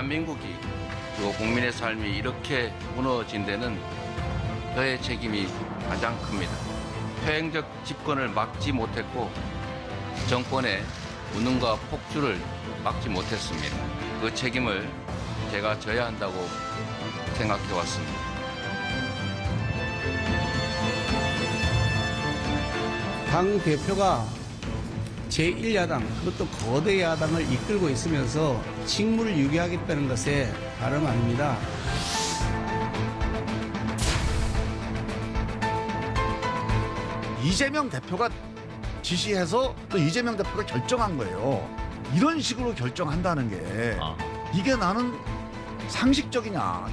대한민국이 그리고 국민의 삶이 이렇게 무너진 데는 저의 책임이 가장 큽니다. 퇴행적 집권을 막지 못했고 정권의 무능과 폭주를 막지 못했습니다. 그 책임을 제가 져야 한다고 생각해 왔습니다. 당 대표가 제1야당, 그것도 거대 야당을 이끌고 있으면서 직무를 유기하겠다는 것에 다름 아닙니다. 이재명 대표가 지시해서 또 이재명 대표가 결정한 거예요. 이런 식으로 결정한다는 게 이게 나는 상식적이냐.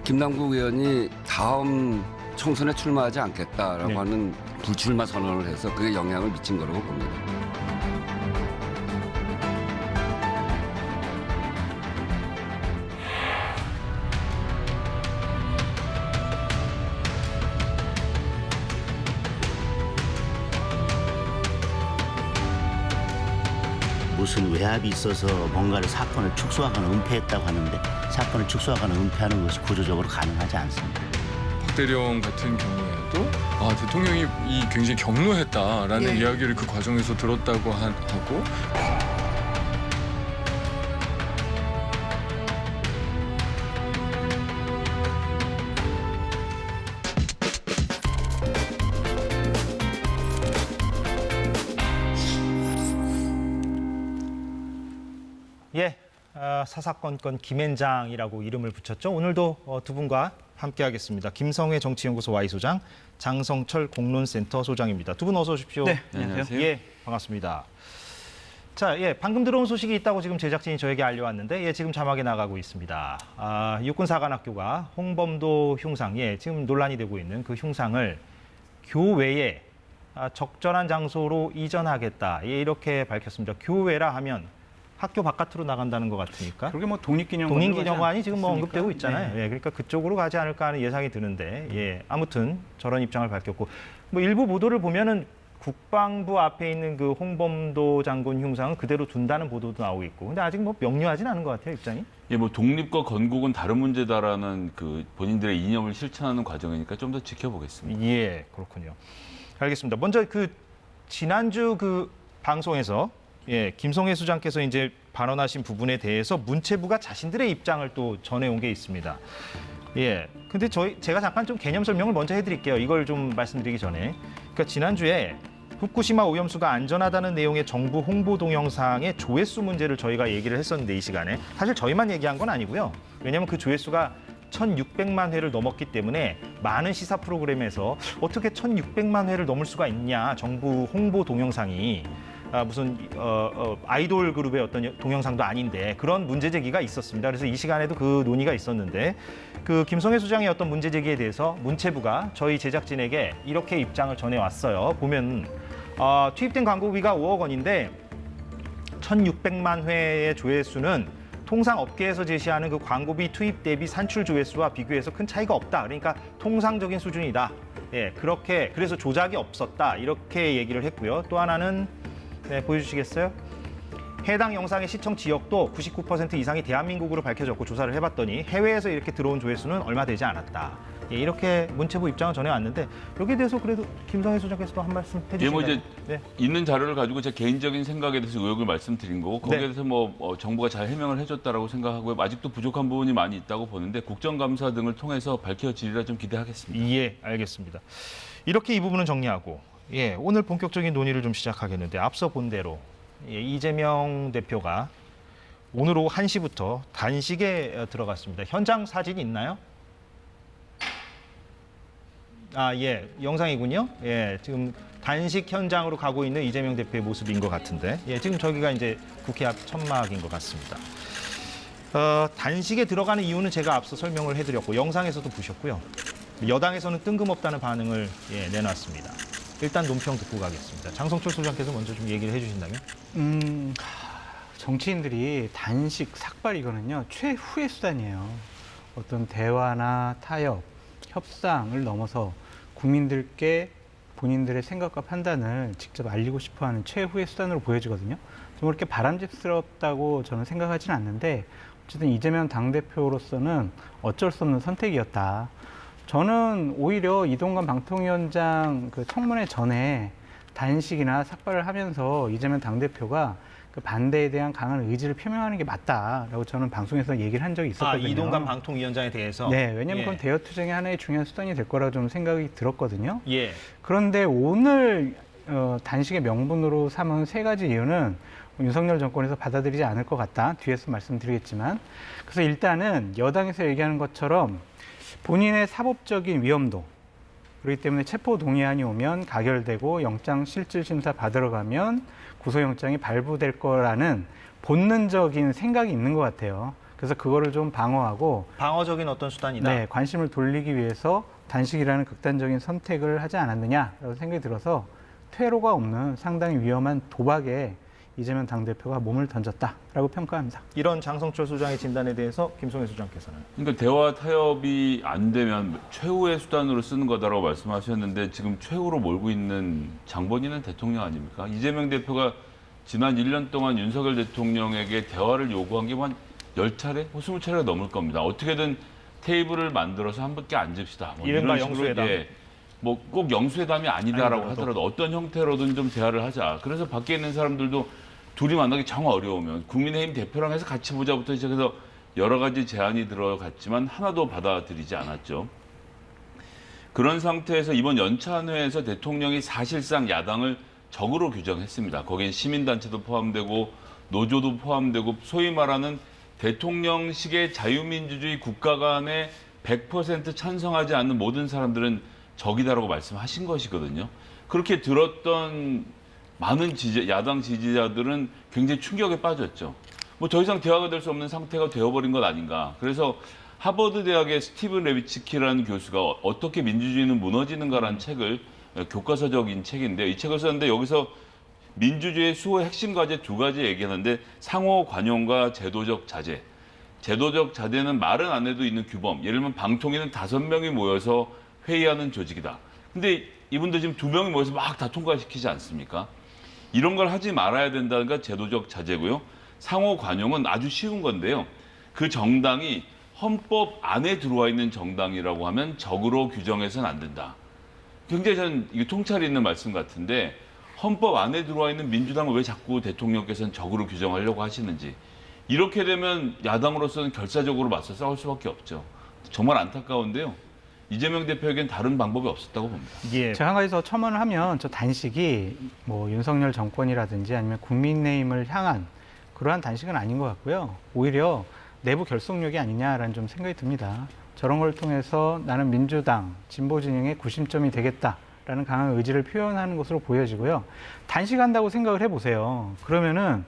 김남국 의원이 다음 총선에 출마하지 않겠다라고 하는 불출마 선언을 해서 그게 영향을 미친 거라고 봅니다. 무슨 외압이 있어서 뭔가를 사건을 축소하거나 은폐했다고 하는데 사건을 축소하거나 은폐하는 것이 구조적으로 가능하지 않습니다. 박대령 같은 경우에도 대통령이 굉장히 격노했다라는 이야기를 그 과정에서 들었다고 하고 사사건건 김앤장이라고 이름을 붙였죠. 오늘도 두 분과 함께하겠습니다. 김성회 정치연구소 Y소장, 장성철 공론센터 소장입니다. 두 분 어서 오십시오. 네, 안녕하세요. 예, 반갑습니다. 자, 방금 들어온 소식이 있다고 지금 제작진이 저에게 알려왔는데, 지금 자막에 나가고 있습니다. 육군사관학교가 홍범도 흉상, 지금 논란이 되고 있는 그 흉상을 교외에 적절한 장소로 이전하겠다, 이렇게 밝혔습니다. 교외라 하면 학교 바깥으로 나간다는 것 같으니까. 그게 뭐 독립기념관이 지금 뭐 언급되고 있잖아요. 그러니까 그쪽으로 가지 않을까 하는 예상이 드는데, 아무튼 저런 입장을 밝혔고, 뭐 일부 보도를 보면은 국방부 앞에 있는 그 홍범도 장군 흉상은 그대로 둔다는 보도도 나오고 있고, 근데 아직 뭐 명료하진 않은 것 같아요, 입장이. 뭐 독립과 건국은 다른 문제다라는 그 본인들의 이념을 실천하는 과정이니까 좀 더 지켜보겠습니다. 그렇군요. 알겠습니다. 먼저 그 지난주 그 방송에서 김성회 수장께서 이제 발언하신 부분에 대해서 문체부가 자신들의 입장을 또 전해온 게 있습니다. 근데 제가 잠깐 좀 개념 설명을 먼저 해드릴게요. 이걸 좀 말씀드리기 전에. 그러니까 지난주에 후쿠시마 오염수가 안전하다는 내용의 정부 홍보 동영상의 조회수 문제를 저희가 얘기를 했었는데, 이 시간에. 사실 저희만 얘기한 건 아니고요. 왜냐하면 그 조회수가 1,600만 회를 넘었기 때문에 많은 시사 프로그램에서 어떻게 1,600만 회를 넘을 수가 있냐, 정부 홍보 동영상이. 무슨 아이돌 그룹의 어떤 동영상도 아닌데, 그런 문제 제기가 있었습니다. 그래서 이 시간에도 그 논의가 있었는데, 그 김성회 수장의 어떤 문제 제기에 대해서 문체부가 저희 제작진에게 이렇게 입장을 전해왔어요. 보면 투입된 광고비가 5억 원인데 1,600만 회의 조회수는 통상 업계에서 제시하는 그 광고비 투입 대비 산출 조회수와 비교해서 큰 차이가 없다. 그러니까 통상적인 수준이다. 그렇게, 그래서 조작이 없었다, 이렇게 얘기를 했고요. 또 하나는 보여주시겠어요? 해당 영상의 시청 지역도 99% 이상이 대한민국으로 밝혀졌고, 조사를 해봤더니 해외에서 이렇게 들어온 조회수는 얼마 되지 않았다. 이렇게 문체부 입장을 전해왔는데, 여기에 대해서 그래도 김성회 소장께서도 한 말씀 해주시면. 있는 자료를 가지고 제 개인적인 생각에 대해서 의혹을 말씀드린 거고, 거기에 대해서 정부가 잘 해명을 해줬다라고 생각하고요. 아직도 부족한 부분이 많이 있다고 보는데 국정감사 등을 통해서 밝혀지리라 좀 기대하겠습니다. 알겠습니다. 이렇게 이 부분은 정리하고, 오늘 본격적인 논의를 좀 시작하겠는데, 앞서 본 대로 이재명 대표가 오늘 오후 1시부터 단식에 들어갔습니다. 현장 사진이 있나요? 영상이군요. 지금 단식 현장으로 가고 있는 이재명 대표의 모습인 것 같은데, 지금 저기가 이제 국회 앞 천막인 것 같습니다. 단식에 들어가는 이유는 제가 앞서 설명을 해드렸고, 영상에서도 보셨고요. 여당에서는 뜬금없다는 반응을 내놨습니다. 일단 논평 듣고 가겠습니다. 장성철 소장께서 먼저 좀 얘기를 해주신다면. 정치인들이 단식, 삭발 이거는요, 최후의 수단이에요. 어떤 대화나 타협, 협상을 넘어서 국민들께 본인들의 생각과 판단을 직접 알리고 싶어하는 최후의 수단으로 보여지거든요. 좀 그렇게 바람직스럽다고 저는 생각하지는 않는데, 어쨌든 이재명 당대표로서는 어쩔 수 없는 선택이었다. 저는 오히려 이동관 방통위원장 그 청문회 전에 단식이나 삭발을 하면서 이재명 당대표가 그 반대에 대한 강한 의지를 표명하는 게 맞다라고 저는 방송에서 얘기를 한 적이 있었거든요. 이동관 방통위원장에 대해서. 네, 왜냐하면 예. 그건 대여 투쟁의 하나의 중요한 수단이 될 거라고 좀 생각이 들었거든요. 예. 그런데 오늘 단식의 명분으로 삼은 세 가지 이유는 윤석열 정권에서 받아들이지 않을 것 같다. 뒤에서 말씀드리겠지만. 그래서 일단은 여당에서 얘기하는 것처럼 본인의 사법적인 위험도, 그렇기 때문에 체포동의안이 오면 가결되고 영장실질심사 받으러 가면 구속영장이 발부될 거라는 본능적인 생각이 있는 것 같아요. 그래서 그거를 좀 방어하고 방어적인 어떤 수단이다. 네, 관심을 돌리기 위해서 단식이라는 극단적인 선택을 하지 않았느냐라고 생각이 들어서 퇴로가 없는 상당히 위험한 도박에 이재명 당대표가 몸을 던졌다라고 평가합니다. 이런 장성철 소장의 진단에 대해서 김성애 소장께서는. 그러니까 대화 타협이 안 되면 최후의 수단으로 쓰는 거다라고 말씀하셨는데 지금 최후로 몰고 있는 장본인은 대통령 아닙니까? 이재명 대표가 지난 1년 동안 윤석열 대통령에게 대화를 요구한 게 한 10차례, 20차례가 넘을 겁니다. 어떻게든 테이블을 만들어서 함께 앉읍시다. 뭐 이른바 이런 식으로, 영수회담. 예, 뭐 꼭 영수회담이 아니다라고 하더라도 어떤 형태로든 좀 대화를 하자. 그래서 밖에 있는 사람들도 둘이 만나기 정 어려우면 국민의힘 대표랑 해서 같이 보자부터 시작해서 여러 가지 제안이 들어갔지만 하나도 받아들이지 않았죠. 그런 상태에서 이번 연찬회에서 대통령이 사실상 야당을 적으로 규정했습니다. 거기엔 시민단체도 포함되고 노조도 포함되고 소위 말하는 대통령식의 자유민주주의 국가 간에 100% 찬성하지 않는 모든 사람들은 적이다라고 말씀하신 것이거든요. 그렇게 들었던 많은 야당 지지자들은 굉장히 충격에 빠졌죠. 뭐 더 이상 대화가 될 수 없는 상태가 되어버린 것 아닌가. 그래서 하버드 대학의 스티븐 레비츠키라는 교수가 어떻게 민주주의는 무너지는가라는 책을, 교과서적인 책인데 이 책을 썼는데 여기서 민주주의의 수호의 핵심 과제 두 가지 얘기하는데 상호 관용과 제도적 자제. 제도적 자제는 말은 안 해도 있는 규범. 예를 들면 방통위는 5명이 모여서 회의하는 조직이다. 근데 이분들 지금 2명이 모여서 막 다 통과시키지 않습니까? 이런 걸 하지 말아야 된다는 게 제도적 자제고요. 상호 관용은 아주 쉬운 건데요. 그 정당이 헌법 안에 들어와 있는 정당이라고 하면 적으로 규정해서는 안 된다. 굉장히 저는 이게 통찰이 있는 말씀 같은데 헌법 안에 들어와 있는 민주당을 왜 자꾸 대통령께서는 적으로 규정하려고 하시는지. 이렇게 되면 야당으로서는 결사적으로 맞서 싸울 수밖에 없죠. 정말 안타까운데요. 이재명 대표에겐 다른 방법이 없었다고 봅니다. 예. 제가 한 가지 더 첨언을 하면 저 단식이 뭐 윤석열 정권이라든지 아니면 국민의힘을 향한 그러한 단식은 아닌 것 같고요. 오히려 내부 결속력이 아니냐라는 좀 생각이 듭니다. 저런 걸 통해서 나는 민주당, 진보 진영의 구심점이 되겠다라는 강한 의지를 표현하는 것으로 보여지고요. 단식한다고 생각을 해보세요. 그러면은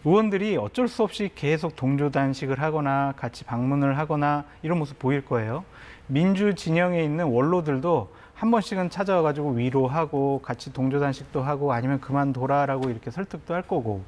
의원들이 어쩔 수 없이 계속 동조 단식을 하거나 같이 방문을 하거나 이런 모습 보일 거예요. 민주 진영에 있는 원로들도 한 번씩은 찾아와가지고 위로하고 같이 동조 단식도 하고 아니면 그만둬라라고 이렇게 설득도 할 거고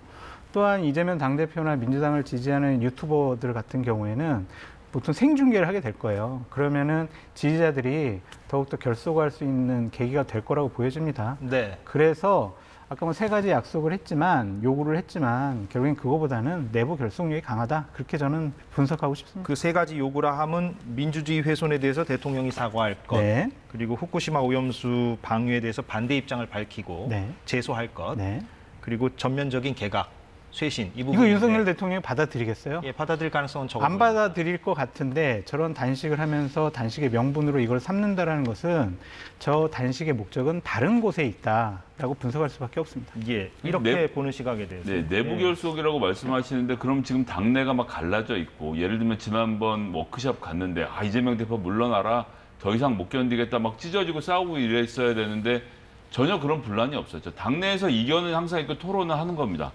또한 이재명 당대표나 민주당을 지지하는 유튜버들 같은 경우에는 보통 생중계를 하게 될 거예요. 그러면은 지지자들이 더욱더 결속할 수 있는 계기가 될 거라고 보여집니다. 네. 그래서 아까 뭐 3가지 약속을 했지만 요구를 했지만 결국엔 그거보다는 내부 결속력이 강하다. 그렇게 저는 분석하고 싶습니다. 그 3가지 요구라 함은 민주주의 훼손에 대해서 대통령이 사과할 것, 네. 그리고 후쿠시마 오염수 방류에 대해서 반대 입장을 밝히고 네. 제소할 것, 네. 그리고 전면적인 개각, 쇄신 이 부분. 이거 윤석열 대통령이 받아들이겠어요? 예, 받아들일 가능성은 적어 안 보입니다. 받아들일 것 같은데 저런 단식을 하면서 단식의 명분으로 이걸 삼는다라는 것은 저 단식의 목적은 다른 곳에 있다라고 분석할 수밖에 없습니다. 예, 이렇게 보는 시각에 대해서. 네, 내부 결속이라고 말씀하시는데 그럼 지금 당내가 막 갈라져 있고 예를 들면 지난번 워크숍 갔는데 이재명 대표 물러나라 더 이상 못 견디겠다 막 찢어지고 싸우고 이랬어야 되는데 전혀 그런 분란이 없었죠. 당내에서 이견은 항상 있고 토론을 하는 겁니다.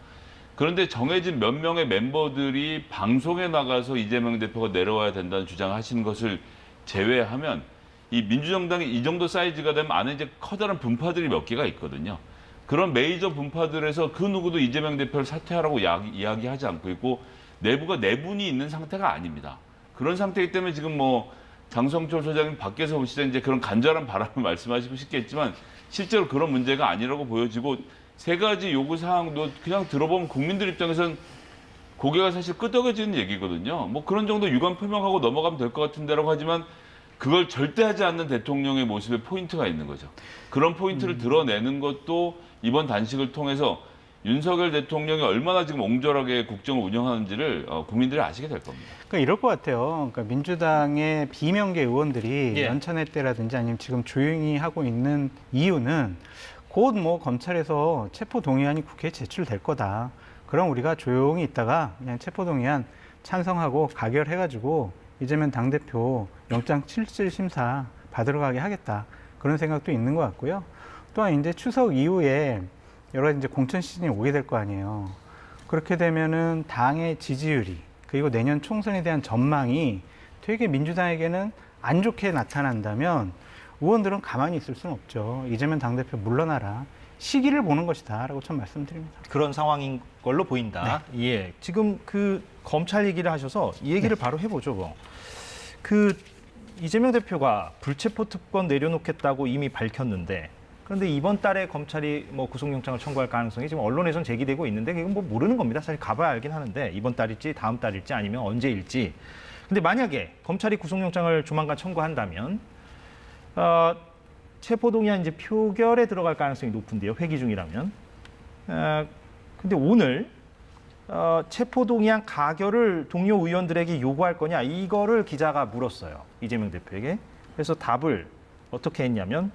그런데 정해진 몇 명의 멤버들이 방송에 나가서 이재명 대표가 내려와야 된다는 주장을 하시는 것을 제외하면 이 민주정당이 이 정도 사이즈가 되면 안에 이제 커다란 분파들이 몇 개가 있거든요. 그런 메이저 분파들에서 그 누구도 이재명 대표를 사퇴하라고 이야기하지 않고 있고 내부가 내분이 있는 상태가 아닙니다. 그런 상태이기 때문에 지금 뭐 장성철 소장님 밖에서 보실 때 이제 그런 간절한 바람을 말씀하시고 싶겠지만 실제로 그런 문제가 아니라고 보여지고 3가지 요구 사항도 그냥 들어보면 국민들 입장에서는 고개가 사실 끄덕여지는 얘기거든요. 뭐 그런 정도 유감 표명하고 넘어가면 될 것 같은데라고 하지만 그걸 절대 하지 않는 대통령의 모습에 포인트가 있는 거죠. 그런 포인트를 드러내는 것도 이번 단식을 통해서 윤석열 대통령이 얼마나 지금 옹졸하게 국정을 운영하는지를 국민들이 아시게 될 겁니다. 그러니까 이럴 것 같아요. 그러니까 민주당의 비명계 의원들이 예. 연찬회 때라든지 아니면 지금 조용히 하고 있는 이유는 곧 뭐 검찰에서 체포동의안이 국회에 제출될 거다. 그럼 우리가 조용히 있다가 그냥 체포동의안 찬성하고 가결해가지고 이재명 당대표 영장 실질 심사 받으러 가게 하겠다. 그런 생각도 있는 것 같고요. 또한 이제 추석 이후에 여러 가지 이제 공천 시즌이 오게 될 거 아니에요. 그렇게 되면은 당의 지지율이 그리고 내년 총선에 대한 전망이 되게 민주당에게는 안 좋게 나타난다면 의원들은 가만히 있을 수는 없죠. 이재명 당대표 물러나라. 시기를 보는 것이다라고 전 말씀드립니다. 그런 상황인 걸로 보인다. 예. 지금 그 검찰 얘기를 하셔서 이 얘기를 바로 해보죠. 뭐. 그 이재명 대표가 불체포 특권 내려놓겠다고 이미 밝혔는데 그런데 이번 달에 검찰이 뭐 구속영장을 청구할 가능성이 지금 언론에선 제기되고 있는데 이건 뭐 모르는 겁니다. 사실 가봐야 알긴 하는데 이번 달일지 다음 달일지 아니면 언제일지. 근데 만약에 검찰이 구속영장을 조만간 청구한다면 체포동의안 이제 표결에 들어갈 가능성이 높은데요. 회기 중이라면. 근데 오늘 체포동의안 가결을 동료 의원들에게 요구할 거냐 이거를 기자가 물었어요. 이재명 대표에게. 그래서 답을 어떻게 했냐면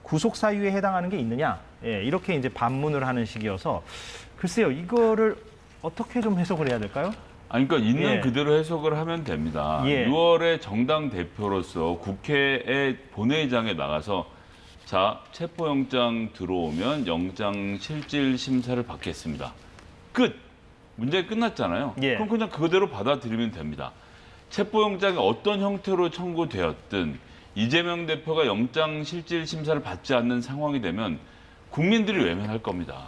구속 사유에 해당하는 게 있느냐. 예, 이렇게 이제 반문을 하는 식이어서 글쎄요. 이거를 어떻게 좀 해석을 해야 될까요? 아니, 그러니까 있는 예. 그대로 해석을 하면 됩니다. 예. 6월에 정당 대표로서 국회의 본회의장에 나가서 자, 체포영장 들어오면 영장 실질 심사를 받겠습니다. 끝! 문제 끝났잖아요. 예. 그럼 그냥 그대로 받아들이면 됩니다. 체포영장이 어떤 형태로 청구되었든 이재명 대표가 영장 실질 심사를 받지 않는 상황이 되면 국민들이 외면할 겁니다.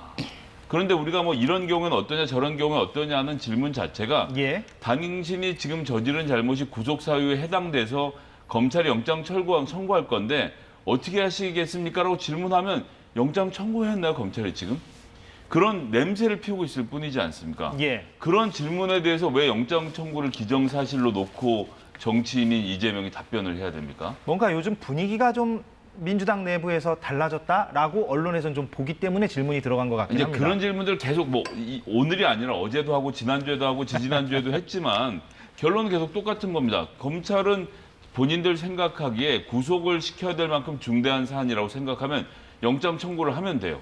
그런데 우리가 뭐 이런 경우는 어떠냐 저런 경우는 어떠냐 하는 질문 자체가 예. 당신이 지금 저지른 잘못이 구속 사유에 해당돼서 검찰이 영장 청구할 건데 어떻게 하시겠습니까? 라고 질문하면 영장 청구했나요, 검찰이 지금? 그런 냄새를 피우고 있을 뿐이지 않습니까? 예. 그런 질문에 대해서 왜 영장 청구를 기정사실로 놓고 정치인인 이재명이 답변을 해야 됩니까? 뭔가 요즘 분위기가 좀 민주당 내부에서 달라졌다라고 언론에서는 좀 보기 때문에 질문이 들어간 것 같긴 이제 합니다. 그런 질문들 계속 오늘이 아니라 어제도 하고 지난주에도 하고 지지난주에도 했지만 결론은 계속 똑같은 겁니다. 검찰은 본인들 생각하기에 구속을 시켜야 될 만큼 중대한 사안이라고 생각하면 영장 청구를 하면 돼요.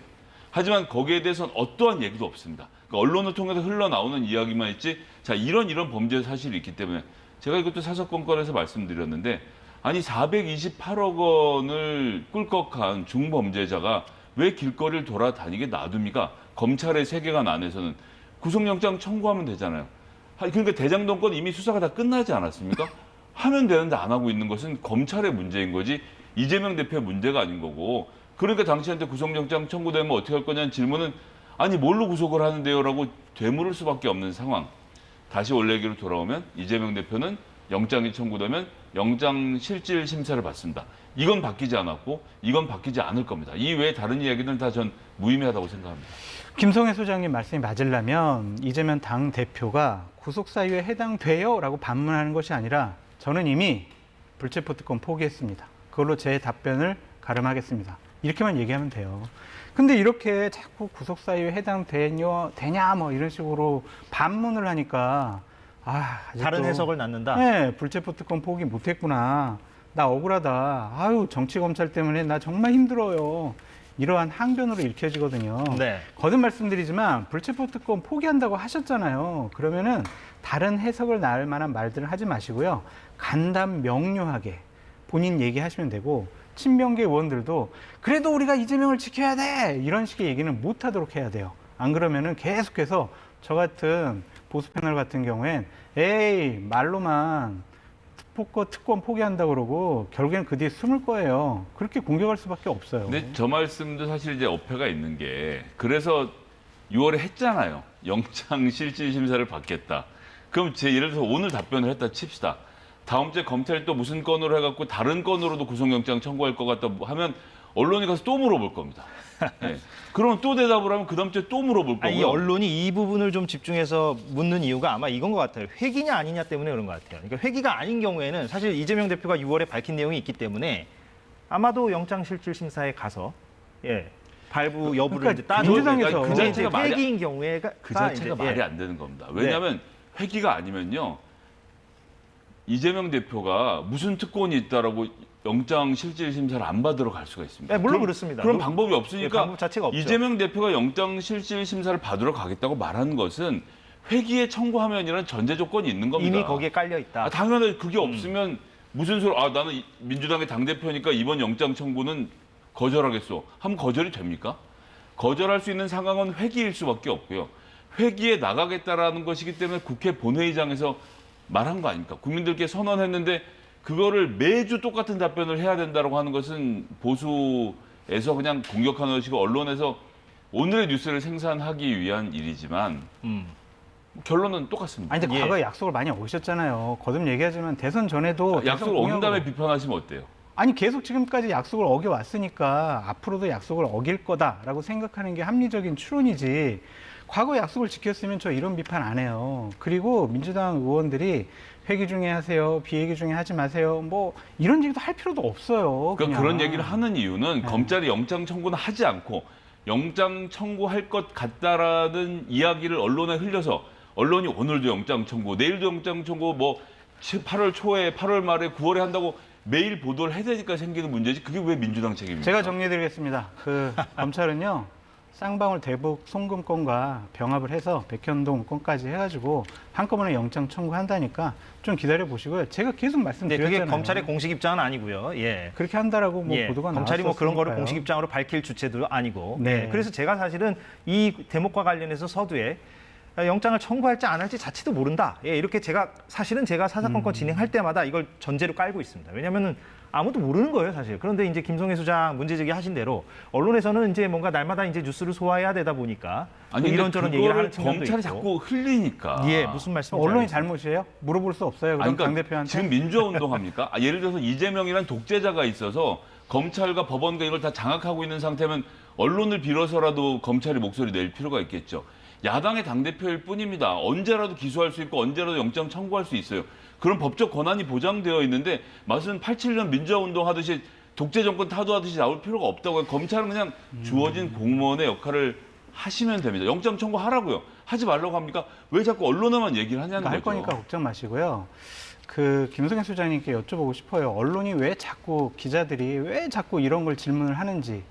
하지만 거기에 대해서는 어떠한 얘기도 없습니다. 그러니까 언론을 통해서 흘러나오는 이야기만 있지 자 이런 범죄 사실이 있기 때문에 제가 이것도 사사건건에서 말씀드렸는데 아니 428억 원을 꿀꺽한 중범죄자가 왜 길거리를 돌아다니게 놔둡니까? 검찰의 세계관 안에서는 구속영장 청구하면 되잖아요. 그러니까 대장동건 이미 수사가 다 끝나지 않았습니까? 하면 되는데 안 하고 있는 것은 검찰의 문제인 거지 이재명 대표의 문제가 아닌 거고 그러니까 당신한테 구속영장 청구되면 어떻게 할 거냐는 질문은 아니 뭘로 구속을 하는데요? 라고 되물을 수밖에 없는 상황. 다시 원래 얘기로 돌아오면 이재명 대표는 영장이 청구되면 영장 실질 심사를 받습니다. 이건 바뀌지 않았고 이건 바뀌지 않을 겁니다. 이 외에 다른 이야기들은 다 전 무의미하다고 생각합니다. 김성애 소장님 말씀이 맞으려면 이재명 당 대표가 구속 사유에 해당돼요라고 반문하는 것이 아니라 저는 이미 불체포 특권 포기했습니다. 그걸로 제 답변을 가름하겠습니다. 이렇게만 얘기하면 돼요. 근데 이렇게 자꾸 구속 사유에 해당되냐 뭐 이런 식으로 반문을 하니까 아직도 다른 해석을 낳는다. 네, 불체포 특권 포기 못했구나. 나 억울하다. 아유 정치 검찰 때문에 나 정말 힘들어요. 이러한 항변으로 읽혀지거든요. 네. 거듭 말씀드리지만 불체포 특권 포기한다고 하셨잖아요. 그러면은 다른 해석을 낳을 만한 말들을 하지 마시고요. 간단 명료하게 본인 얘기하시면 되고 친명계 의원들도 그래도 우리가 이재명을 지켜야 돼 이런 식의 얘기는 못하도록 해야 돼요. 안 그러면은 계속해서 저 같은 보수 패널 같은 경우엔 에이 말로만 특권 포기한다고 그러고 결국엔 그 뒤에 숨을 거예요. 그렇게 공격할 수밖에 없어요. 근데 저 말씀도 사실 이제 어폐가 있는 게 그래서 6월에 했잖아요. 영장 실질 심사를 받겠다. 그럼 제 예를 들어서 오늘 답변을 했다 칩시다. 다음 주에 검찰이 또 무슨 건으로 해갖고 다른 건으로도 구속영장 청구할 것 같다 하면 언론이 가서 또 물어볼 겁니다. 예. 그럼 또 대답을 하면 그 다음 주에 또 물어볼 거고요. 이 언론이 이 부분을 좀 집중해서 묻는 이유가 아마 이건 것 같아요. 회기냐 아니냐 때문에 그런 것 같아요. 그러니까 회기가 아닌 경우에는 사실 이재명 대표가 6월에 밝힌 내용이 있기 때문에 아마도 영장실질심사에 가서 발부 여부를 그러니까 이제 따져. 민주당에서 그 자체가 말이 회기인 경우에 그 자체가 말이 안 되는 겁니다. 왜냐하면 회기가 아니면요. 이재명 대표가 무슨 특권이 있다라고 영장 실질 심사를 안 받으러 갈 수가 있습니다. 네, 물론 그렇습니다. 그런 방법이 없으니까 방법 자체가 없죠. 이재명 대표가 영장 실질 심사를 받으러 가겠다고 말하는 것은 회기에 청구하면이라는 전제 조건이 있는 겁니다. 이미 거기에 깔려 있다. 당연히 그게 없으면 무슨 소리? 나는 민주당의 당 대표니까 이번 영장 청구는 거절하겠소. 하면 거절이 됩니까? 거절할 수 있는 상황은 회기일 수밖에 없고요. 회기에 나가겠다라는 것이기 때문에 국회 본회의장에서 말한 거 아닙니까? 국민들께 선언했는데 그거를 매주 똑같은 답변을 해야 된다고 하는 것은 보수에서 그냥 공격하는 것이고 언론에서 오늘의 뉴스를 생산하기 위한 일이지만 결론은 똑같습니다. 아니, 근데 과거에 약속을 많이 어기셨잖아요. 거듭 얘기하지만 대선 전에도 약속을 어긴 다음에 비판하시면 어때요? 아니, 계속 지금까지 약속을 어겨왔으니까 앞으로도 약속을 어길 거다라고 생각하는 게 합리적인 추론이지. 과거 약속을 지켰으면 저 이런 비판 안 해요. 그리고 민주당 의원들이 회기 중에 하세요, 비회기 중에 하지 마세요. 뭐 이런 얘기도 할 필요도 없어요. 그러니까 그런 얘기를 하는 이유는 검찰이 영장 청구는 하지 않고 영장 청구할 것 같다라는 이야기를 언론에 흘려서 언론이 오늘도 영장 청구, 내일도 영장 청구, 뭐 8월 초에, 8월 말에, 9월에 한다고 매일 보도를 해야 되니까 생기는 문제지. 그게 왜 민주당 책임입니까? 제가 정리해드리겠습니다. 검찰은요. 쌍방울 대북 송금 건과 병합을 해서 백현동 건까지 해가지고 한꺼번에 영장 청구한다니까 좀 기다려 보시고요. 제가 계속 말씀드렸잖아요. 그게 검찰의 공식 입장은 아니고요. 예. 그렇게 한다라고 뭐 보도가 나왔었으니까요. 검찰이 뭐 그런 거를 공식 입장으로 밝힐 주체도 아니고. 네. 그래서 제가 사실은 이 대목과 관련해서 서두에 영장을 청구할지 안 할지 자체도 모른다. 이렇게 제가 사사건건 진행할 때마다 이걸 전제로 깔고 있습니다. 왜냐하면은 아무도 모르는 거예요, 사실. 그런데 이제 김성애 수장 문제제기 하신 대로 언론에서는 이제 뭔가 날마다 이제 뉴스를 소화해야 되다 보니까 이런저런 얘기를 하는 측면도 검찰이 있고. 자꾸 흘리니까. 무슨 말씀인지 언론이 알겠습니다. 잘못이에요? 물어볼 수 없어요. 그럼 그러니까 당대표한테. 지금 민주화 운동합니까? 예를 들어서 이재명이라는 독재자가 있어서 검찰과 법원과 이걸 다 장악하고 있는 상태면 언론을 빌어서라도 검찰이 목소리 낼 필요가 있겠죠. 야당의 당대표일 뿐입니다. 언제라도 기소할 수 있고 언제라도 영장 청구할 수 있어요. 그런 법적 권한이 보장되어 있는데 무슨 87년 민주화 운동하듯이 독재 정권 타도하듯이 나올 필요가 없다고요. 검찰은 그냥 주어진 공무원의 역할을 하시면 됩니다. 영장 청구하라고요. 하지 말라고 합니까? 왜 자꾸 언론에만 얘기를 하냐는 할 거죠. 거니까 걱정 마시고요. 김성애 수장님께 여쭤보고 싶어요. 언론이 기자들이 왜 자꾸 이런 걸 질문을 하는지.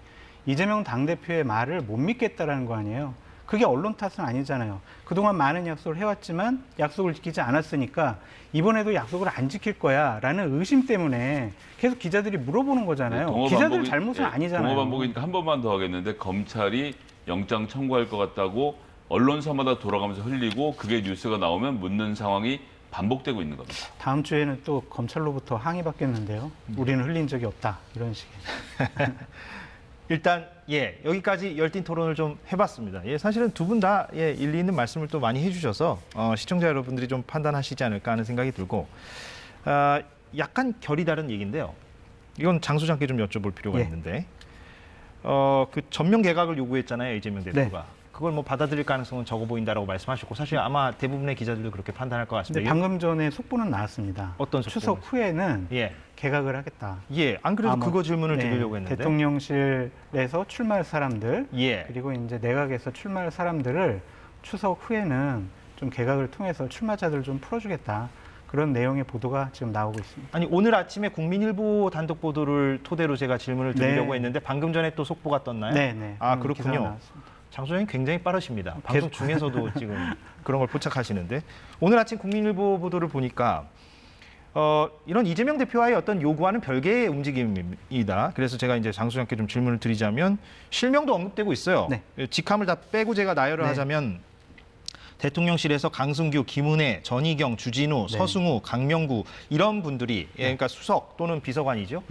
이재명 당대표의 말을 못 믿겠다라는 거 아니에요. 그게 언론 탓은 아니잖아요. 그동안 많은 약속을 해왔지만 약속을 지키지 않았으니까 이번에도 약속을 안 지킬 거야 라는 의심 때문에 계속 기자들이 물어보는 거잖아요. 기자들 잘못은 아니잖아요. 동어반복이니까 한 번만 더 하겠는데 검찰이 영장 청구할 것 같다고 언론사마다 돌아가면서 흘리고 그게 뉴스가 나오면 묻는 상황이 반복되고 있는 겁니다. 다음 주에는 또 검찰로부터 항의 받겠는데요. 우리는 흘린 적이 없다. 이런 식의. 일단 여기까지 열띤 토론을 좀 해봤습니다. 사실은 두 분 다 일리 있는 말씀을 또 많이 해주셔서 시청자 여러분들이 좀 판단하시지 않을까 하는 생각이 들고 약간 결이 다른 얘기인데요. 이건 장 소장께 좀 여쭤볼 필요가 있는데 그 전면 개각을 요구했잖아요, 이재명 대표가. 그걸 뭐 받아들일 가능성은 적어 보인다라고 말씀하셨고 사실 아마 대부분의 기자들도 그렇게 판단할 것 같습니다. 근데 방금 전에 속보는 나왔습니다. 어떤 속보? 추석 후에는 개각을 하겠다. 안 그래도 그거 질문을 드리려고 했는데. 대통령실에서 출마할 사람들, 그리고 이제 내각에서 출마할 사람들을 추석 후에는 좀 개각을 통해서 출마자들 좀 풀어주겠다. 그런 내용의 보도가 지금 나오고 있습니다. 아니 오늘 아침에 국민일보 단독 보도를 토대로 제가 질문을 드리려고 했는데 방금 전에 또 속보가 떴나요? 네. 그렇군요. 장 소장님 굉장히 빠르십니다. 방송 중에서도 지금 그런 걸 포착하시는데 오늘 아침 국민일보 보도를 보니까 이런 이재명 대표와의 어떤 요구와는 별개의 움직임입니다. 그래서 제가 이제 장 소장께 좀 질문을 드리자면 실명도 언급되고 있어요. 직함을 다 빼고 제가 나열을 하자면 대통령실에서 강승규, 김은혜, 전희경, 주진우, 서승우, 강명구 이런 분들이 그러니까 수석 또는 비서관이죠.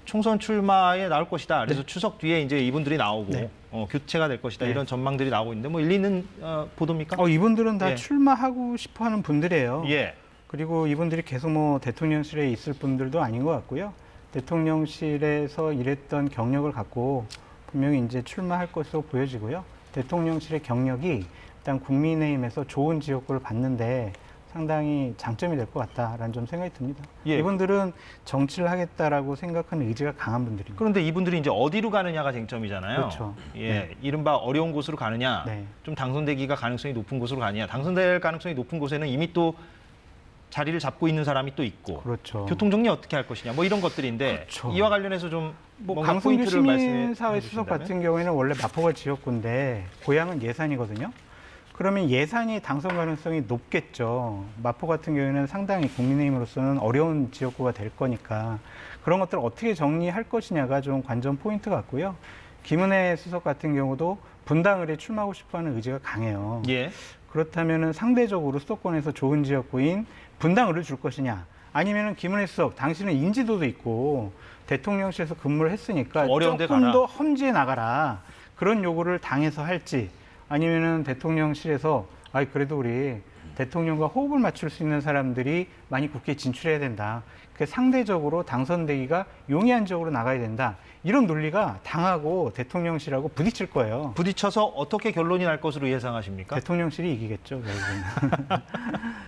총선 출마에 나올 것이다. 그래서 추석 뒤에 이제 이분들이 나오고 교체가 될 것이다. 이런 전망들이 나오고 있는데 뭐 일리 있는 보도입니까? 이분들은 다 출마하고 싶어하는 분들이에요. 그리고 이분들이 계속 뭐 대통령실에 있을 분들도 아닌 것 같고요. 대통령실에서 일했던 경력을 갖고 분명히 이제 출마할 것으로 보여지고요. 대통령실의 경력이 일단 국민의힘에서 좋은 지역구를 받는데 상당히 장점이 될 것 같다라는 좀 생각이 듭니다. 예. 이분들은 정치를 하겠다라고 생각하는 의지가 강한 분들입니다. 그런데 이분들이 이제 어디로 가느냐가 쟁점이잖아요. 그렇죠. 예, 네. 이른바 어려운 곳으로 가느냐, 네. 좀 당선되기가 가능성이 높은 곳으로 가느냐. 당선될 가능성이 높은 곳에는 이미 또 자리를 잡고 있는 사람이 또 있고, 그렇죠. 교통 정리 어떻게 할 것이냐, 뭐 이런 것들인데 그렇죠. 이와 관련해서 좀 뭐 뭔가 강승규 포인트를 말씀해 시민사회 수석 주신다면? 같은 경우에는 원래 마포가 지역구인데 고향은 예산이거든요. 그러면 예산이 당선 가능성이 높겠죠. 마포 같은 경우에는 상당히 국민의힘으로서는 어려운 지역구가 될 거니까 그런 것들을 어떻게 정리할 것이냐가 좀 관전 포인트 같고요. 김은혜 수석 같은 경우도 분당을에 출마하고 싶어하는 의지가 강해요. 예. 그렇다면 상대적으로 수도권에서 좋은 지역구인 분당을을 줄 것이냐, 아니면은 김은혜 수석 당신은 인지도도 있고 대통령실에서 근무를 했으니까 어려운 데 조금 가라. 더 험지에 나가라, 그런 요구를 당해서 할지, 아니면은 대통령실에서 그래도 우리 대통령과 호흡을 맞출 수 있는 사람들이 많이 국회에 진출해야 된다, 그 상대적으로 당선되기가 용이한 지역으로 나가야 된다, 이런 논리가 당하고 대통령실하고 부딪힐 거예요. 부딪혀서 어떻게 결론이 날 것으로 예상하십니까? 대통령실이 이기겠죠, 결국은.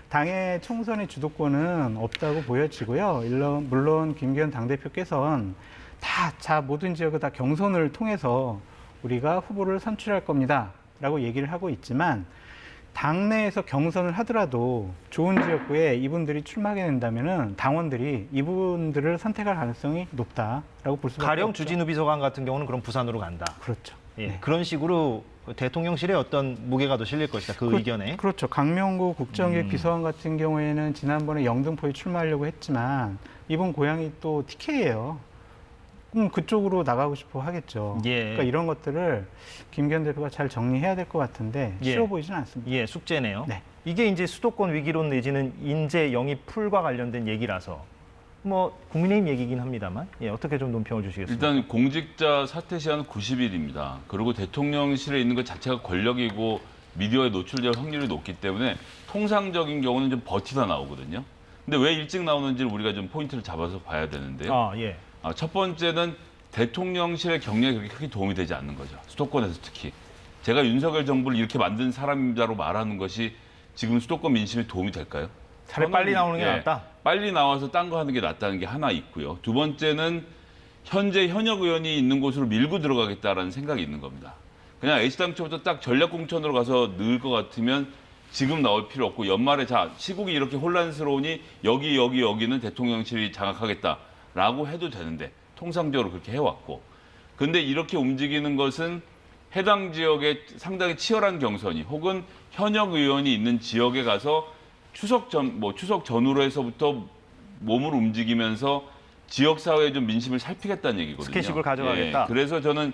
당의 총선의 주도권은 없다고 보여지고요. 물론 김기현 당대표께서는 모든 지역을 다 경선을 통해서 우리가 후보를 선출할 겁니다 라고 얘기를 하고 있지만, 당내에서 경선을 하더라도 좋은 지역구에 이분들이 출마하게 된다면은 당원들이 이분들을 선택할 가능성이 높다라고 볼 수밖에 가령 없죠. 주진우 비서관 같은 경우는 그럼 부산으로 간다. 그렇죠. 예, 네. 그런 식으로 대통령실에 어떤 무게가 더 실릴 것이다. 그 의견에. 그렇죠. 강명구 국정기획 비서관 같은 경우에는 지난번에 영등포에 출마하려고 했지만 이분 고향이 또 TK예요. 그럼 그쪽으로 나가고 싶어 하겠죠. 예. 그러니까 이런 것들을 김기현 대표가 잘 정리해야 될 것 같은데 예. 쉬워 보이지는 않습니다. 예, 숙제네요. 네. 이게 이제 수도권 위기론 내지는 인재 영입 풀과 관련된 얘기라서 뭐 국민의힘 얘기긴 합니다만, 예, 어떻게 좀 논평을 주시겠습니까? 일단 공직자 사퇴 시한은 90일입니다. 그리고 대통령실에 있는 것 자체가 권력이고 미디어에 노출될 확률이 높기 때문에 통상적인 경우는 좀 버티다 나오거든요. 근데 왜 일찍 나오는지를 우리가 좀 포인트를 잡아서 봐야 되는데요. 예. 첫 번째는 대통령실의 경력이 그렇게 크게 도움이 되지 않는 거죠. 수도권에서 특히. 제가 윤석열 정부를 이렇게 만든 사람이라고 말하는 것이 지금 수도권 민심에 도움이 될까요? 차라리 빨리 나오는 게 낫다. 빨리 나와서 딴 거 하는 게 낫다는 게 하나 있고요. 두 번째는 현재 현역 의원이 있는 곳으로 밀고 들어가겠다라는 생각이 있는 겁니다. 그냥 애시당초부터 딱 전략공천으로 가서 넣을 것 같으면 지금 나올 필요 없고, 연말에 시국이 이렇게 혼란스러우니 여기는 대통령실이 장악하겠다라고 해도 되는데 통상적으로 그렇게 해왔고, 근데 이렇게 움직이는 것은 해당 지역에 상당히 치열한 경선이 혹은 현역 의원이 있는 지역에 가서 추석 전후로 해서부터 몸을 움직이면서 지역사회의 좀 민심을 살피겠다는 얘기거든요. 스킨십을 가져가겠다. 예, 그래서 저는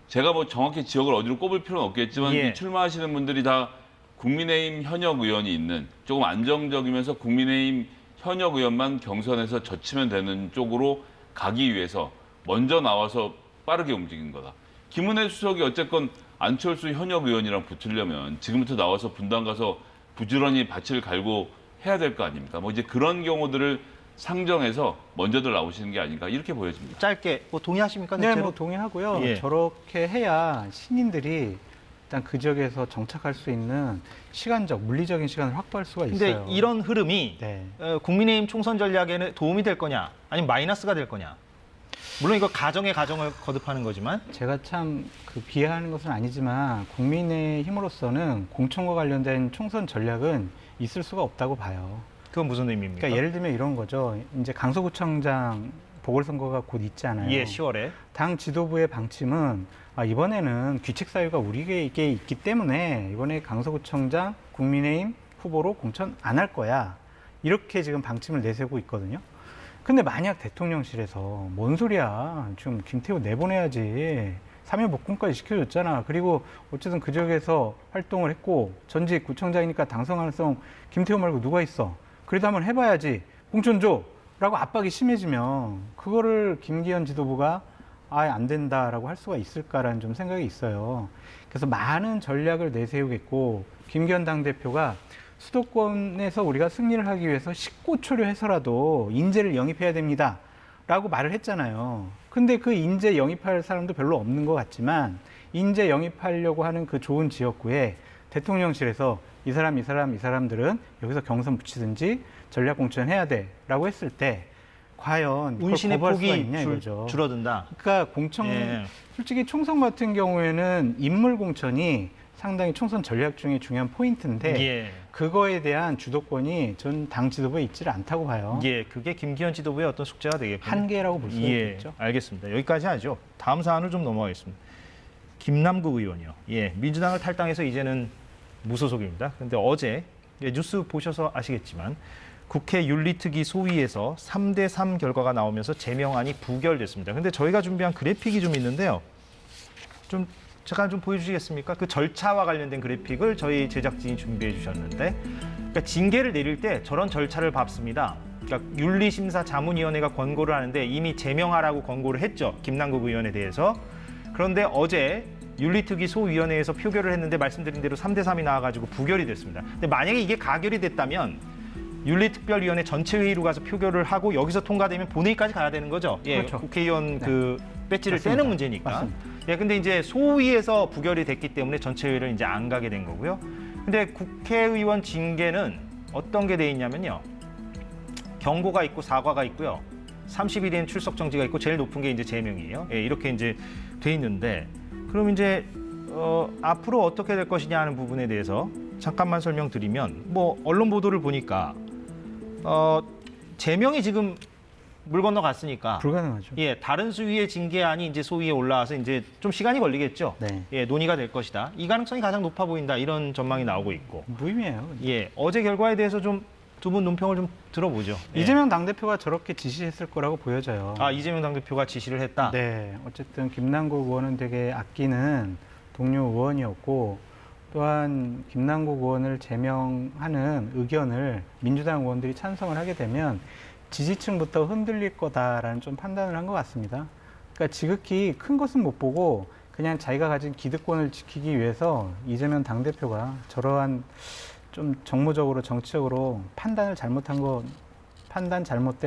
제가 뭐 정확히 지역을 어디로 꼽을 필요는 없겠지만 예. 이 출마하시는 분들이 다 국민의힘 현역 의원이 있는 조금 안정적이면서 국민의힘 현역 의원만 경선에서 젖히면 되는 쪽으로 가기 위해서 먼저 나와서 빠르게 움직인 거다. 김은혜 수석이 어쨌건 안철수 현역 의원이랑 붙으려면 지금부터 나와서 분당 가서 부지런히 밭을 갈고 해야 될 거 아닙니까? 뭐 이제 그런 경우들을 상정해서 먼저들 나오시는 게 아닌가 이렇게 보여집니다. 짧게 뭐 동의하십니까? 네, 대체로? 뭐 동의하고요. 예. 저렇게 해야 신인들이 일단 그 지역에서 정착할 수 있는 시간적, 물리적인 시간을 확보할 수가 근데 있어요. 이런 흐름이 네. 국민의힘 총선 전략에는 도움이 될 거냐, 아니면 마이너스가 될 거냐? 물론 이거 가정을 거듭하는 거지만. 제가 참 비하하는 것은 아니지만 국민의힘으로서는 공천과 관련된 총선 전략은 있을 수가 없다고 봐요. 그건 무슨 의미입니까? 그러니까 예를 들면 이런 거죠. 이제 강서구청장 보궐선거가 곧 있잖아요. 예, 10월에. 당 지도부의 방침은 이번에는 귀책 사유가 우리에게 있기 때문에 이번에 강서구청장 국민의힘 후보로 공천 안 할 거야. 이렇게 지금 방침을 내세우고 있거든요. 근데 만약 대통령실에서 뭔 소리야. 지금 김태우 내보내야지. 3일 복권까지 시켜줬잖아. 그리고 어쨌든 그 지역에서 활동을 했고 전직 구청장이니까 당선 가능성 김태우 말고 누가 있어. 그래도 한번 해봐야지. 공천 줘. 라고 압박이 심해지면 그거를 김기현 지도부가 안 된다라고 할 수가 있을까라는 좀 생각이 있어요. 그래서 많은 전략을 내세우겠고 김기현 당대표가 수도권에서 우리가 승리를 하기 위해서 식고초려해서라도 인재를 영입해야 됩니다. 라고 말을 했잖아요. 근데 그 인재 영입할 사람도 별로 없는 것 같지만 인재 영입하려고 하는 그 좋은 지역구에 대통령실에서 이 사람들은 여기서 경선 붙이든지 전략 공천해야 돼라고 했을 때 과연 그걸 운신의 거부할 수가 폭이 있냐 이거죠. 줄어든다. 그러니까 솔직히 총선 같은 경우에는 인물 공천이 상당히 총선 전략 중에 중요한 포인트인데 예. 그거에 대한 주도권이 전 당 지도부에 있지를 않다고 봐요. 예, 그게 김기현 지도부의 어떤 숙제가 되겠군요. 한계라고 볼 수 있겠죠. 알겠습니다. 여기까지 하죠. 다음 사안을 좀 넘어가겠습니다. 김남국 의원이요. 예, 민주당을 탈당해서 이제는 무소속입니다. 그런데 어제 뉴스 보셔서 아시겠지만 국회 윤리특위 소위에서 3대3 결과가 나오면서 제명안이 부결됐습니다. 그런데 저희가 준비한 그래픽이 좀 있는데요. 좀 잠깐 좀 보여주시겠습니까? 그 절차와 관련된 그래픽을 저희 제작진이 준비해 주셨는데, 그러니까 징계를 내릴 때 저런 절차를 밟습니다. 그러니까 윤리심사자문위원회가 권고를 하는데 이미 제명하라고 권고를 했죠. 김남국 의원에 대해서. 그런데 어제 윤리특위 소위원회에서 표결을 했는데 말씀드린 대로 3대3이 나와가지고 부결이 됐습니다. 근데 만약에 이게 가결이 됐다면 윤리특별위원회 전체 회의로 가서 표결을 하고 여기서 통과되면 본회의까지 가야 되는 거죠. 예, 그렇죠. 국회의원 네. 그 배지를 맞습니다. 떼는 문제니까. 맞습니다. 예, 근데 이제 소위에서 부결이 됐기 때문에 전체 회의를 이제 안 가게 된 거고요. 근데 국회의원 징계는 어떤 게 돼 있냐면요. 경고가 있고 사과가 있고요. 30일인 출석 정지가 있고 제일 높은 게 이제 제명이에요. 예, 이렇게 이제 돼 있는데 그럼 이제 앞으로 어떻게 될 것이냐 하는 부분에 대해서 잠깐만 설명드리면 뭐 언론 보도를 보니까 제명이 지금 물 건너갔으니까 불가능하죠. 예, 다른 수위의 징계안이 이제 소위에 올라와서 이제 좀 시간이 걸리겠죠. 네. 예, 논의가 될 것이다. 이 가능성이 가장 높아 보인다. 이런 전망이 나오고 있고. 무의미해요. 예, 어제 결과에 대해서 좀 두 분 논평을 좀 들어보죠. 예. 이재명 당대표가 저렇게 지시했을 거라고 보여져요. 아, 이재명 당대표가 지시를 했다. 네, 어쨌든 김남국 의원은 되게 아끼는 동료 의원이었고 또한 김남국 의원을 제명하는 의견을 민주당 의원들이 찬성을 하게 되면 지지층부터 흔들릴 거다라는 좀 판단을 한 것 같습니다. 그러니까 지극히 큰 것은 못 보고 그냥 자기가 가진 기득권을 지키기 위해서 이재명 당대표가 저러한 좀 정무적으로 정치적으로 판단 잘못된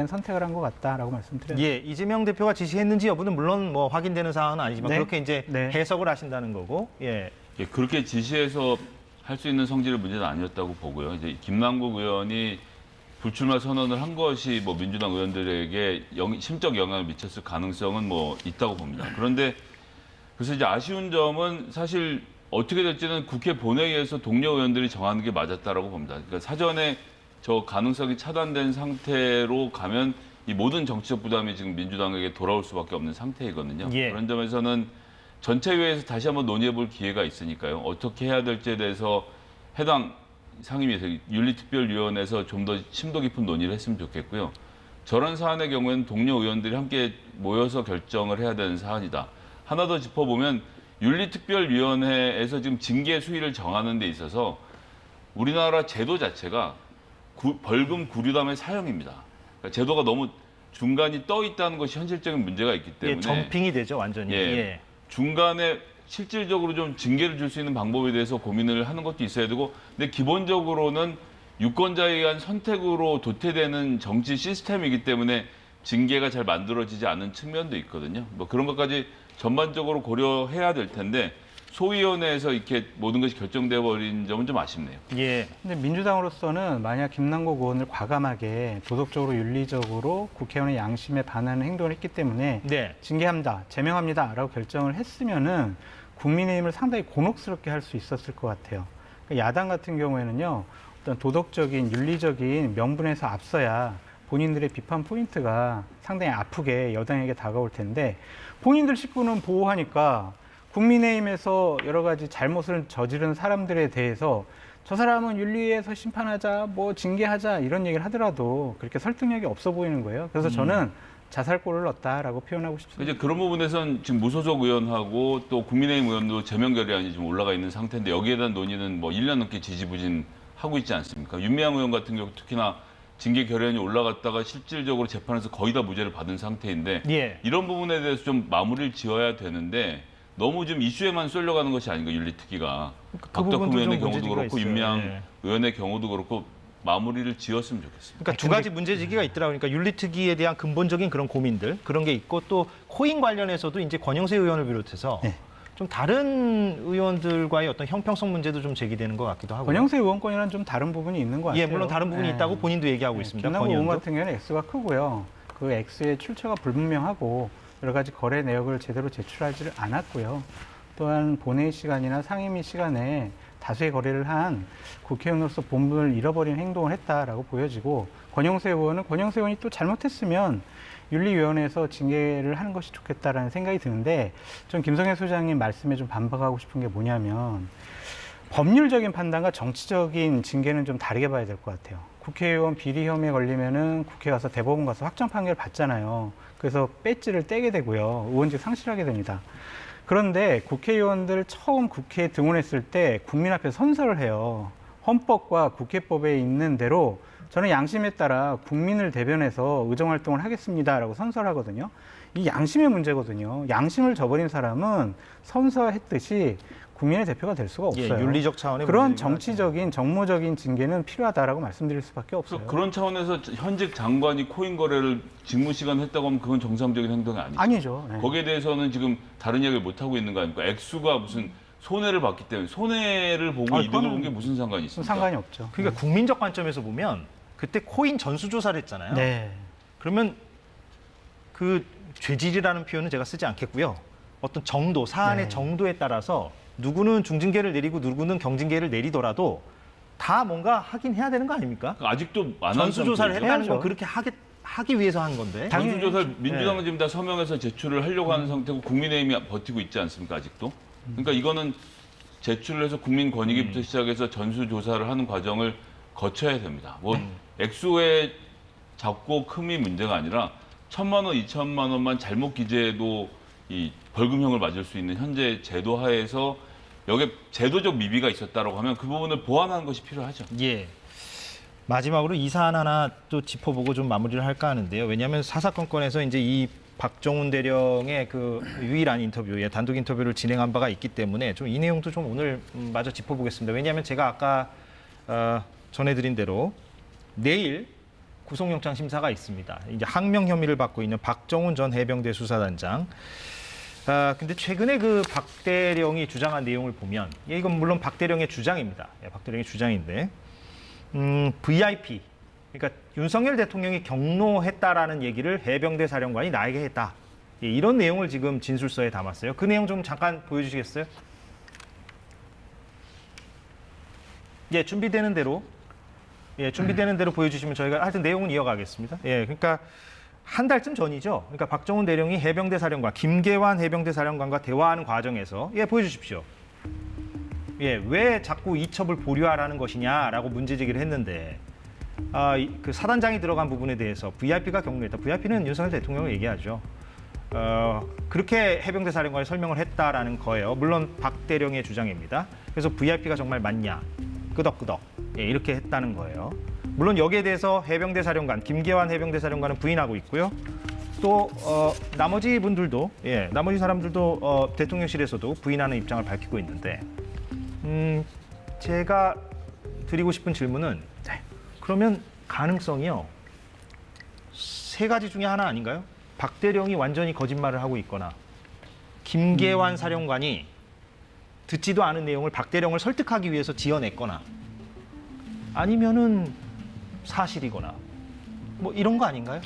선택을 한 것 같다라고 말씀드려요. 예, 이재명 대표가 지시했는지 여부는 물론 뭐 확인되는 사항은 아니지만 네. 그렇게 이제 네. 해석을 하신다는 거고. 예. 예, 그렇게 지시해서 할 수 있는 성질의 문제는 아니었다고 보고요. 이제 김남국 의원이 불출마 선언을 한 것이 뭐 민주당 의원들에게 심적 영향을 미쳤을 가능성은 뭐 있다고 봅니다. 그런데 그래서 이제 아쉬운 점은 사실 어떻게 될지는 국회 본회의에서 동료 의원들이 정하는 게 맞았다라고 봅니다. 그러니까 사전에 저 가능성이 차단된 상태로 가면 이 모든 정치적 부담이 지금 민주당에게 돌아올 수밖에 없는 상태이거든요. 예. 그런 점에서는 전체 회의에서 다시 한번 논의해볼 기회가 있으니까요. 어떻게 해야 될지에 대해서 해당 상임위에서 윤리특별위원회에서 좀 더 심도 깊은 논의를 했으면 좋겠고요. 저런 사안의 경우에는 동료 의원들이 함께 모여서 결정을 해야 되는 사안이다. 하나 더 짚어보면 윤리특별위원회에서 지금 징계 수위를 정하는 데 있어서 우리나라 제도 자체가 벌금 구류담의 사형입니다. 그러니까 제도가 너무 중간이 떠 있다는 것이 현실적인 문제가 있기 때문에 예, 점핑이 되죠, 완전히. 예. 중간에 실질적으로 좀 징계를 줄 수 있는 방법에 대해서 고민을 하는 것도 있어야 되고, 근데 기본적으로는 유권자에 의한 선택으로 도태되는 정치 시스템이기 때문에 징계가 잘 만들어지지 않은 측면도 있거든요. 뭐 그런 것까지 전반적으로 고려해야 될 텐데 소위원회에서 이렇게 모든 것이 결정돼 버린 점은 좀 아쉽네요. 예. 근데 민주당으로서는 만약 김남국 의원을 과감하게 도덕적으로 윤리적으로 국회의원의 양심에 반하는 행동을 했기 때문에 네. 징계합니다, 제명합니다라고 결정을 했으면은 국민의힘을 상당히 곤혹스럽게 할 수 있었을 것 같아요. 그러니까 야당 같은 경우에는요, 어떤 도덕적인 윤리적인 명분에서 앞서야 본인들의 비판 포인트가 상당히 아프게 여당에게 다가올 텐데 본인들 식구는 보호하니까 국민의힘에서 여러 가지 잘못을 저지른 사람들에 대해서 저 사람은 윤리에서 심판하자, 뭐 징계하자 이런 얘기를 하더라도 그렇게 설득력이 없어 보이는 거예요. 그래서 저는 자살골을 넣었다라고 표현하고 싶습니다. 이제 그런 부분에선 지금 무소속 의원하고 또 국민의힘 의원도 제명 결의안이 지금 올라가 있는 상태인데 여기에 대한 논의는 뭐 1년 넘게 지지부진하고 있지 않습니까? 윤미향 의원 같은 경우 특히나 징계 결의안이 올라갔다가 실질적으로 재판에서 거의 다 무죄를 받은 상태인데 예. 이런 부분에 대해서 좀 마무리를 지어야 되는데 너무 좀 이슈에만 쏠려가는 것이 아닌가, 윤리특위가. 박덕흠 부분도 의원의 좀 경우도 문제가 그렇고 있어요. 윤미향 예. 의원의 경우도 그렇고 마무리를 지었으면 좋겠습니다. 그러니까 두 가지 문제제기가 있더라고요. 그러니까 윤리특위에 대한 근본적인 그런 고민들 그런 게 있고 또 코인 관련해서도 이제 권영세 의원을 비롯해서 네. 좀 다른 의원들과의 어떤 형평성 문제도 좀 제기되는 것 같기도 하고요. 권영세 의원권이랑 좀 다른 부분이 있는 것 같아요. 예, 물론 다른 부분이 네. 있다고 본인도 얘기하고 있습니다. 김남국 권 의원 의원도. 같은 경우는 액수가 크고요. 그 액수의 출처가 불분명하고 여러 가지 거래 내역을 제대로 제출하지 않았고요. 또한 본회의 시간이나 상임위 시간에 다수의 거래를 한 국회의원으로서 본분을 잃어버린 행동을 했다라고 보여지고 권영세 의원은 권영세 의원이 또 잘못했으면 윤리위원회에서 징계를 하는 것이 좋겠다라는 생각이 드는데 전 김성애 소장님 말씀에 좀 반박하고 싶은 게 뭐냐면 법률적인 판단과 정치적인 징계는 좀 다르게 봐야 될 것 같아요. 국회의원 비리 혐의에 걸리면은 국회 가서 대법원 가서 확정 판결 받잖아요. 그래서 배지를 떼게 되고요. 의원직 상실하게 됩니다. 그런데 국회의원들 처음 국회에 등원했을 때 국민 앞에 선서를 해요. 헌법과 국회법에 있는 대로 저는 양심에 따라 국민을 대변해서 의정활동을 하겠습니다라고 선서를 하거든요. 이 양심의 문제거든요. 양심을 저버린 사람은 선서했듯이 국민의 대표가 될 수가 없어요. 예, 윤리적 차원의 그런 문제이긴 정치적인 정무적인 징계는 필요하다라고 말씀드릴 수밖에 없어요. 그런 차원에서 현직 장관이 코인 거래를 직무 시간 했다고 하면 그건 정상적인 행동이 아니죠. 아니죠. 네. 거기에 대해서는 지금 다른 이야기를 못 하고 있는 거 아닙니까? 액수가 무슨 손해를 봤기 때문에 손해를 보고 이득을 그거는 본 게 무슨 상관이 있습니까? 상관이 없죠. 그러니까 국민적 관점에서 보면 그때 코인 전수조사를 했잖아요. 네. 그러면 그 죄질이라는 표현은 제가 쓰지 않겠고요. 어떤 정도, 사안의 네. 정도에 따라서 누구는 중징계를 내리고 누구는 경징계를 내리더라도 다 뭔가 하긴 해야 되는 거 아닙니까? 아직도 안 한 전수조사를 상태죠. 했다는 건 해야죠. 그렇게 하기 위해서 한 건데. 전수조사를 민주당은 네. 지금 다 서명해서 제출을 하려고 하는 상태고 국민의힘이 버티고 있지 않습니까 아직도? 그러니까 이거는 제출을 해서 국민권익위부터 시작해서 전수조사를 하는 과정을 거쳐야 됩니다. 뭐 액수의 작고 큼이 문제가 아니라 1,000만 원, 2,000만 원만 잘못 기재해도 이 벌금형을 맞을 수 있는 현재 제도 하에서 여기에 제도적 미비가 있었다고 하면 그 부분을 보완하는 것이 필요하죠. 예. 마지막으로 이 사안 하나 또 짚어보고 좀 마무리를 할까 하는데요. 왜냐하면 사사건건에서 이제 이 박정훈 대령의 그 유일한 인터뷰, 단독 인터뷰를 진행한 바가 있기 때문에 좀 이 내용도 좀 오늘 마저 짚어보겠습니다. 왜냐하면 제가 아까 전해드린 대로 내일 구속영장 심사가 있습니다. 이제 항명 혐의를 받고 있는 박정훈 전 해병대 수사단장. 근데 최근에 그 박 대령이 주장한 내용을 보면, 이건 물론 박 대령의 주장입니다. 박 대령의 주장인데, VIP, 그러니까 윤석열 대통령이 경로했다라는 얘기를 해병대 사령관이 나에게 했다. 이런 내용을 지금 진술서에 담았어요. 그 내용 좀 잠깐 보여주시겠어요? 예, 준비되는 대로 보여주시면 저희가 하여튼 내용은 이어가겠습니다. 예, 그러니까 한 달쯤 전이죠. 그러니까 박정훈 대령이 해병대 사령관, 김계환 해병대 사령관과 대화하는 과정에서 보여주십시오. 왜 자꾸 이첩을 보류하라는 것이냐라고 문제 제기를 했는데 그 사단장이 들어간 부분에 대해서 VIP가 경로했다. VIP는 윤석열 대통령을 얘기하죠. 그렇게 해병대 사령관이 설명을 했다라는 거예요. 물론 박 대령의 주장입니다. 그래서 VIP가 정말 맞냐? 끄덕끄덕. 이렇게 했다는 거예요. 물론 여기에 대해서 해병대 사령관, 김계환 해병대 사령관은 부인하고 있고요. 또 나머지 분들도, 나머지 사람들도 대통령실에서도 부인하는 입장을 밝히고 있는데, 제가 드리고 싶은 질문은 그러면 가능성이요. 세 가지 중에 하나 아닌가요? 박 대령이 완전히 거짓말을 하고 있거나 김계환 사령관이 듣지도 않은 내용을 박 대령을 설득하기 위해서 지어냈거나 아니면은 사실이거나 뭐 이런 거 아닌가요?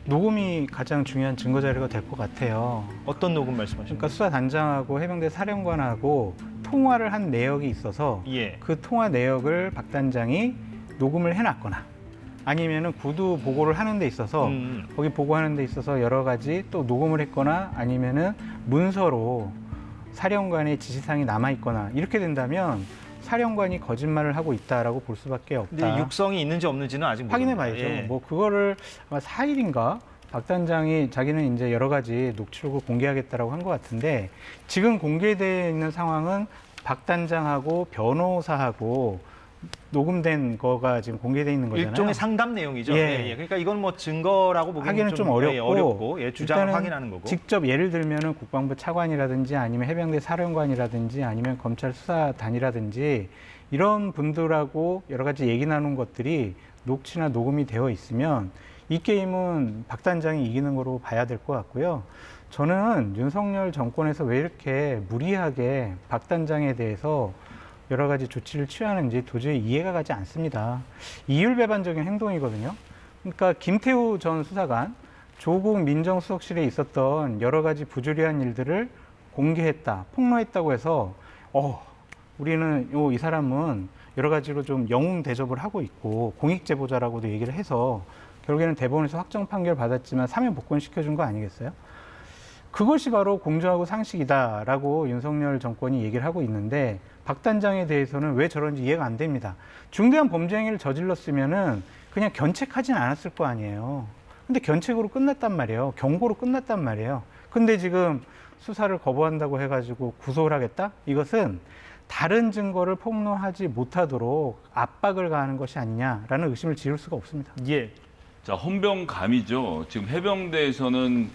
녹음이 가장 중요한 증거 자료가 될 것 같아요. 어떤 녹음 말씀하십니까? 그러니까 수사단장하고 해병대 사령관하고 통화를 한 내역이 있어서 그 통화 내역을 박 단장이 녹음을 해놨거나 아니면은 구두 보고를 하는 데 있어서 거기 보고하는 데 있어서 여러 가지 또 녹음을 했거나 아니면은 문서로 사령관의 지시사항이 남아있거나 이렇게 된다면 사령관이 거짓말을 하고 있다라고 볼 수밖에 없다. 근데 육성이 있는지 없는지는 아직 확인해 모릅니다. 봐야죠. 뭐 그거를 아마 4일인가 박 단장이 자기는 이제 여러 가지 녹취록을 공개하겠다라고 한 것 같은데 지금 공개되어 있는 상황은 박 단장하고 변호사하고 녹음된 거가 지금 공개되어 있는 거잖아요. 일종의 상담 내용이죠. 그러니까 이건 뭐 증거라고 보기는 하기는 좀 어렵고 주장을 확인하는 거고. 직접 예를 들면은 국방부 차관이라든지 아니면 해병대 사령관이라든지 아니면 검찰 수사단이라든지 이런 분들하고 여러 가지 얘기 나눈 것들이 녹취나 녹음이 되어 있으면 이 게임은 박 단장이 이기는 거로 봐야 될 것 같고요. 저는 윤석열 정권에서 왜 이렇게 무리하게 박 단장에 대해서 여러 가지 조치를 취하는지 도저히 이해가 가지 않습니다. 이율배반적인 행동이거든요. 그러니까 김태우 전 수사관, 조국 민정수석실에 있었던 여러 가지 부조리한 일들을 공개했다, 폭로했다고 해서 우리는 이 사람은 여러 가지로 좀 영웅 대접을 하고 있고 공익 제보자라고도 얘기를 해서 결국에는 대법원에서 확정 판결 받았지만 사면 복권시켜준 거 아니겠어요? 그것이 바로 공정하고 상식이다라고 윤석열 정권이 얘기를 하고 있는데 박 단장에 대해서는 왜 저런지 이해가 안 됩니다. 중대한 범죄 행위를 저질렀으면은 그냥 견책하진 않았을 거 아니에요. 근데 견책으로 끝났단 말이에요. 경고로 끝났단 말이에요. 근데 지금 수사를 거부한다고 해가지고 구속을 하겠다? 이것은 다른 증거를 폭로하지 못하도록 압박을 가하는 것이 아니냐라는 의심을 지울 수가 없습니다. 예. 자, 헌병감이죠. 지금 해병대에서는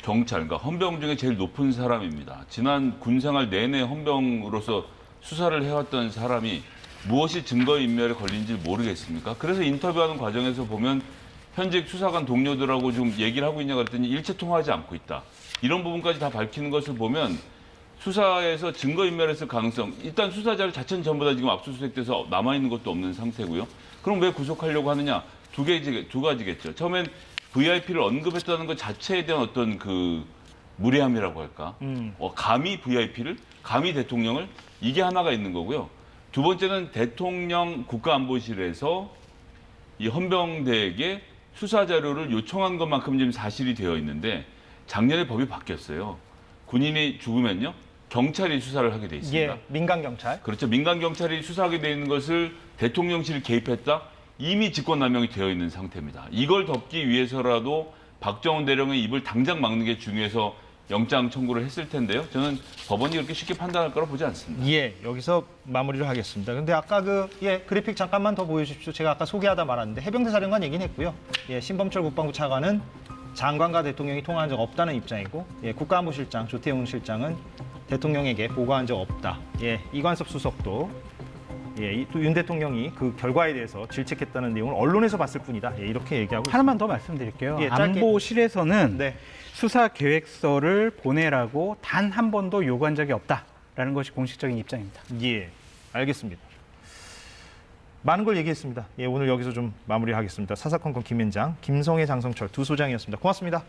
경찰, 그러니까 헌병 중에 제일 높은 사람입니다. 지난 군생활 내내 헌병으로서 수사를 해왔던 사람이 무엇이 증거인멸에 걸린지 모르겠습니까? 그래서 인터뷰하는 과정에서 보면 현직 수사관 동료들하고 좀 얘기를 하고 있냐 그랬더니 일체 통하지 않고 있다. 이런 부분까지 다 밝히는 것을 보면 수사에서 증거인멸했을 가능성, 일단 수사 자료 자체는 전부 다 지금 압수수색돼서 남아있는 것도 없는 상태고요. 그럼 왜 구속하려고 하느냐? 두 가지겠죠. 처음엔 VIP를 언급했다는 것 자체에 대한 어떤 그 무례함이라고 할까? 감히 VIP를, 감히 대통령을, 이게 하나가 있는 거고요. 두 번째는 대통령 국가안보실에서 이 헌병대에게 수사 자료를 요청한 것만큼 지금 사실이 되어 있는데 작년에 법이 바뀌었어요. 군인이 죽으면요, 경찰이 수사를 하게 돼 있습니다. 예, 민간 경찰. 그렇죠. 민간 경찰이 수사하게 돼 있는 것을 대통령실이 개입했다. 이미 직권남용이 되어 있는 상태입니다. 이걸 덮기 위해서라도 박정훈 대령의 입을 당장 막는 게 중요해서 영장 청구를 했을 텐데요. 저는 법원이 그렇게 쉽게 판단할 거라 보지 않습니다. 예, 여기서 마무리를 하겠습니다. 근데 아까 그래픽 잠깐만 더 보여주십시오. 제가 아까 소개하다 말았는데 해병대 사령관 얘기는 했고요. 예, 신범철 국방부 차관은 장관과 대통령이 통화한 적 없다는 입장이고, 예, 국가안보실장 조태훈 실장은 대통령에게 보고한 적 없다. 예, 이관섭 수석도 또 윤 대통령이 그 결과에 대해서 질책했다는 내용을 언론에서 봤을 뿐이다. 예, 이렇게 얘기하고 하나만 더 말씀드릴게요. 예, 짧게. 안보실에서는 네. 수사 계획서를 보내라고 단 한 번도 요구한 적이 없다라는 것이 공식적인 입장입니다. 예, 알겠습니다. 많은 걸 얘기했습니다. 예, 오늘 여기서 좀 마무리하겠습니다. 사사건건 김현장, 김성애, 장성철 두 소장이었습니다. 고맙습니다.